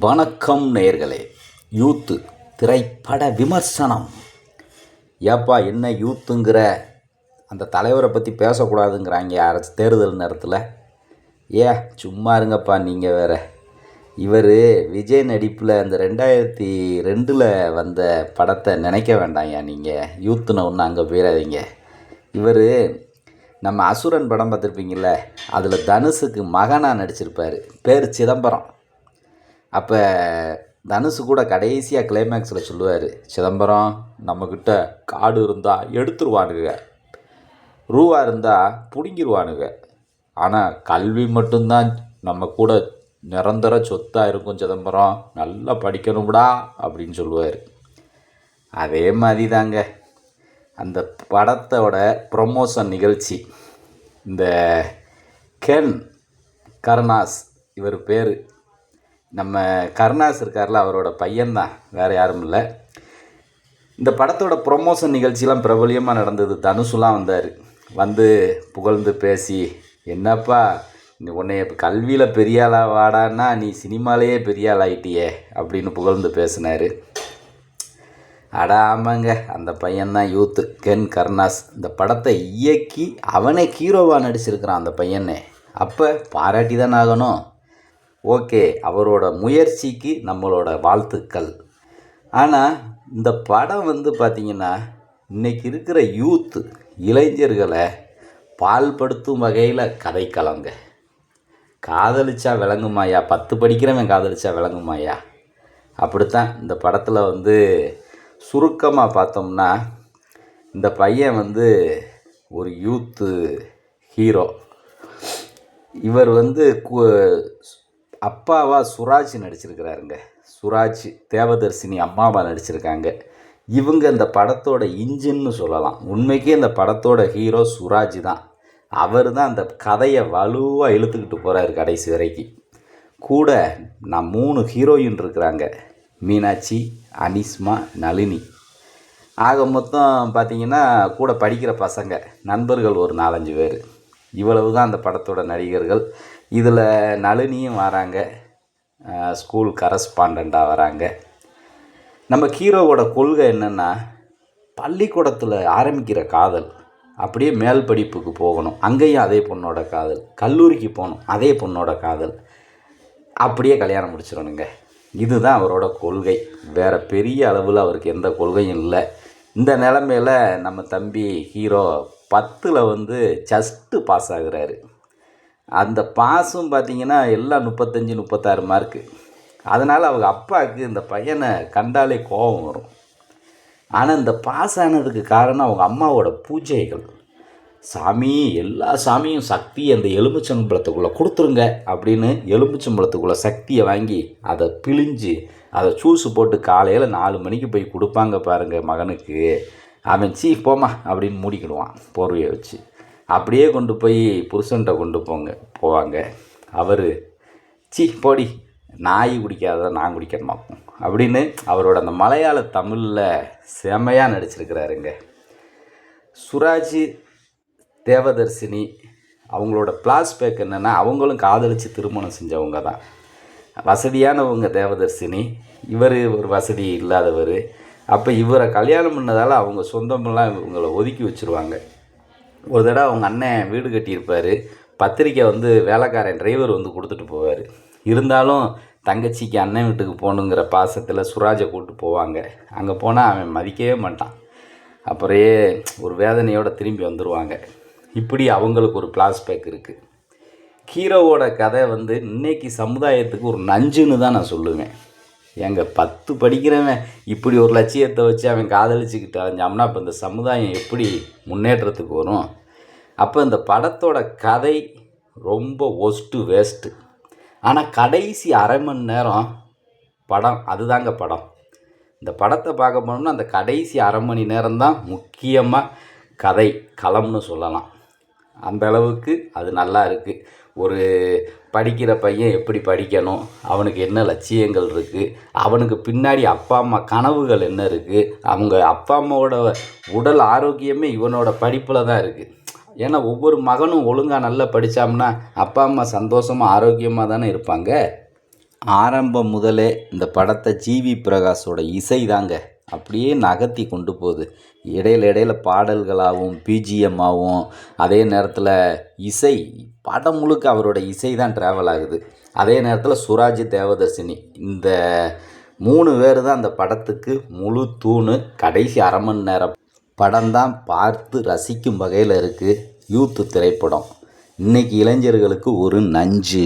வணக்கம் நேயர்களே. யூத்து திரைப்பட விமர்சனம். ஏப்பா என்ன யூத்துங்கிற அந்த தலைவரை பற்றி பேசக்கூடாதுங்கிறாங்க அரசு தேர்தல் நேரத்தில். சும்மா இருங்கப்பா நீங்கள் வேறு. இவர் விஜய் நடிப்பில் அந்த 2002 வந்த படத்தை நினைக்க வேண்டாம்யா. நீங்கள் யூத்துன ஒன்று அங்கே போயிடாதீங்க. இவர் நம்ம அசுரன் படம் பார்த்துருப்பீங்கள, அதில் தனுஷுக்கு மகனாக நடிச்சிருப்பார். பேர் சிதம்பரம். அப்போ தனுஷு கூட கடைசியாக கிளைமேக்ஸில் சொல்லுவார், சிதம்பரம் நம்மக்கிட்ட காடு இருந்தால் எடுத்துருவானுங்க, ரூபா இருந்தால் பிடுங்கிடுவானுங்க, ஆனால் கல்வி மட்டும்தான் நம்ம கூட நிரந்தர சொத்தாக இருக்கும் சிதம்பரம், நல்லா படிக்கணும்டா அப்படின்னு சொல்லுவார். அதே மாதிரி தாங்க அந்த படத்தோட ப்ரொமோஷன் நிகழ்ச்சி. இந்த கென் கருணாஸ், இவர் பேர் நம்ம கருணாஸ் இருக்கார்ல, அவரோட பையன்தான், வேறு யாரும் இல்லை. இந்த படத்தோட ப்ரொமோஷன் நிகழ்ச்சியெலாம் பிரபலியமாக நடந்தது. தனுஷுலாம் வந்தார். வந்து புகழ்ந்து பேசி, என்னப்பா உன்னைய கல்வியில் பெரிய ஆளாக வாடான்னா நீ சினிமாலேயே பெரிய ஆள் ஆகிட்டியே அப்படின்னு புகழ்ந்து பேசினார். ஆமாங்க, அந்த பையன்தான் யூத்து, கென் கருணாஸ். இந்த படத்தை இயக்கி அவனே ஹீரோவாக நடிச்சிருக்கிறான் அந்த பையனே. அப்போ பாராட்டி தான் ஆகணும். ஓகே, அவரோட முயற்சிக்கு நம்மளோட வாழ்த்துக்கள். ஆனால் இந்த படம் பார்த்திங்கன்னா இன்றைக்கி இருக்கிற யூத்து இளைஞர்களை பால்படுத்தும் வகையில் கதைக்களங்க. காதலிச்சா விளங்குமாயா, 10 படிக்கிறவன் காதலிச்சா விளங்குமாயா, அப்படித்தான் இந்த படத்தில் சுருக்கமாக பார்த்தோம்னா, இந்த பையன் ஒரு யூத்து ஹீரோ. இவர் அப்பாவா சுராஜ் நடிச்சிருக்கிறாருங்க. சுராஜ் தேவதர்சினி அம்மாவா நடிச்சிருக்காங்க. இவங்க இந்த படத்தோட இன்ஜின்னு சொல்லலாம். உண்மைக்கே இந்த படத்தோட ஹீரோ சுராஜ் தான். அவர் தான் அந்த கதையை வலுவாக இழுத்துக்கிட்டு போகிறாரு கடைசி வரைக்கும். கூட நான் 3 ஹீரோயின் இருக்கிறாங்க, மீனாட்சி, அனிஸ்மா, நளினி. ஆக மொத்தம் பார்த்திங்கன்னா கூட படிக்கிற பசங்க நண்பர்கள் ஒரு 4-5 பேர். இவ்வளவு தான் அந்த படத்தோட நடிகர்கள். இதில் நளினியும் வராங்க, ஸ்கூல் கரஸ்பாண்டண்ட்டாக வராங்க. நம்ம ஹீரோவோட கொள்கை என்னென்னா, பள்ளிக்கூடத்தில் ஆரம்பிக்கிற காதல் அப்படியே மேல் படிப்புக்கு போகணும், அங்கேயும் அதே பொண்ணோட காதல், கல்லூரிக்கு போகணும் அதே பொண்ணோட காதல், அப்படியே கல்யாணம் முடிச்சிடணுங்க. இதுதான் அவரோட கொள்கை. வேறு பெரிய அளவில் அவருக்கு எந்த கொள்கையும் இல்லை. இந்த நிலமையில் நம்ம தம்பி ஹீரோ 10ல் ஜஸ்ட்டு பாஸ் ஆகுறாரு. அந்த பாஸும் பார்த்திங்கன்னா எல்லாம் 35-36 மார்க்கு. அதனால் அவங்க அப்பாவுக்கு இந்த பையனை கண்டாலே கோபம் வரும். ஆனால் இந்த பாஸ் ஆனதுக்கு காரணம் அவங்க அம்மாவோட பூஜைகள். சாமி, எல்லா சாமியும் சக்தி அந்த எலுமிச்சம்பழத்துக்குள்ளே கொடுத்துருங்க அப்படின்னு எலுமிச்சம்பழத்துக்குள்ளே சக்தியை வாங்கி அதை பிழிஞ்சு அதை ஜூஸு போட்டு காலையில் 4 மணிக்கு போய் கொடுப்பாங்க பாருங்கள் மகனுக்கு. அவன் போமா அப்படின்னு மூடிக்கிடுவான் போர்வையை வச்சு. அப்படியே கொண்டு போய் புருஷன்கிட்ட கொண்டு போவாங்க. அவர் போடி, நாய் குடிக்காத நான் குடிக்கணுமா அப்படின்னு அவரோட அந்த மலையாள தமிழில் செமையாக நடிச்சிருக்கிறாருங்க. சுராஜ் தேவதர்சினி அவங்களோட ஃப்ளாஷ்பேக் என்னென்னா, அவங்களும் காதலித்து திருமணம் செஞ்சவங்க தான். வசதியானவங்க தேவதர்சினி, இவர் ஒரு வசதி இல்லாதவர். அப்போ இவரை கல்யாணம் பண்ணதால் அவங்க சொந்தமெல்லாம் இவங்களை ஒதுக்கி வச்சுருவாங்க. ஒரு தடவை அவங்க அண்ணன் வீடு கட்டியிருப்பார். பத்திரிக்கை வேலைக்காரன் டிரைவர் கொடுத்துட்டு போவார். இருந்தாலும் தங்கச்சிக்கு அண்ணன் வீட்டுக்கு போகணுங்கிற பாசத்தில் சுராஜை கூப்பிட்டு போவாங்க. அங்கே போனால் அவன் மதிக்கவே மாட்டான். அப்புறே ஒரு வேதனையோடு திரும்பி வந்துடுவாங்க. இப்படி அவங்களுக்கு ஒரு ஃப்ளாஷ்பேக் இருக்குது. ஹீரோவோட கதை இன்றைக்கி சமுதாயத்துக்கு ஒரு நஞ்சுன்னு தான் நான் சொல்லுவேன். 10 படிக்கிறவன் இப்படி ஒரு லட்சியத்தை வச்சு அவன் காதலிச்சுக்கிட்டு அலைஞ்சாம்னா அப்போ இந்த சமுதாயம் எப்படி முன்னேற்றத்துக்கு வரும்? அப்போ இந்த படத்தோட கதை ரொம்ப வேஸ்ட்டு. ஆனால் கடைசி அரை மணி நேரம் படம், அதுதாங்க படம். இந்த படத்தை பார்க்க போனோம்னா அந்த கடைசி அரை மணி நேரம்தான் முக்கியமாக கதை களம்னு சொல்லலாம். அந்த அளவுக்கு அது நல்லா இருக்குது. ஒரு படிக்கிற பையன் எப்படி படிக்கணும், அவனுக்கு என்ன லட்சியங்கள் இருக்குது, அவனுக்கு பின்னாடி அப்பா அம்மா கனவுகள் என்ன இருக்குது, அவங்க அப்பா அம்மாவோட உடல் ஆரோக்கியமே இவனோட படிப்பில் தான் இருக்குது. ஏன்னா ஒவ்வொரு மகனும் ஒழுங்காக நல்லா படித்தாம்னா அப்பா அம்மா சந்தோஷமாக ஆரோக்கியமாக தானே இருப்பாங்க. ஆரம்பம் முதலே இந்த படத்தை ஜிவி பிரகாஷோட இசை தாங்க அப்படியே நகர்த்தி கொண்டு போகுது. இடையில பாடல்களாகவும் பிஜிஎம்மாகவும் அதே நேரத்தில் இசை படம் முழுக்க அவரோட இசை தான் ட்ராவல் ஆகுது. அதே நேரத்தில் சுராஜ், தேவதர்சினி இந்த 3 பேர் தான் அந்த படத்துக்கு முழு தூணு. கடைசி அரை மணி நேரம் படம் தான் பார்த்து ரசிக்கும் வகையில் இருக்குது. யூத்து திரைப்படம் இன்றைக்கி இளைஞர்களுக்கு ஒரு நஞ்சு.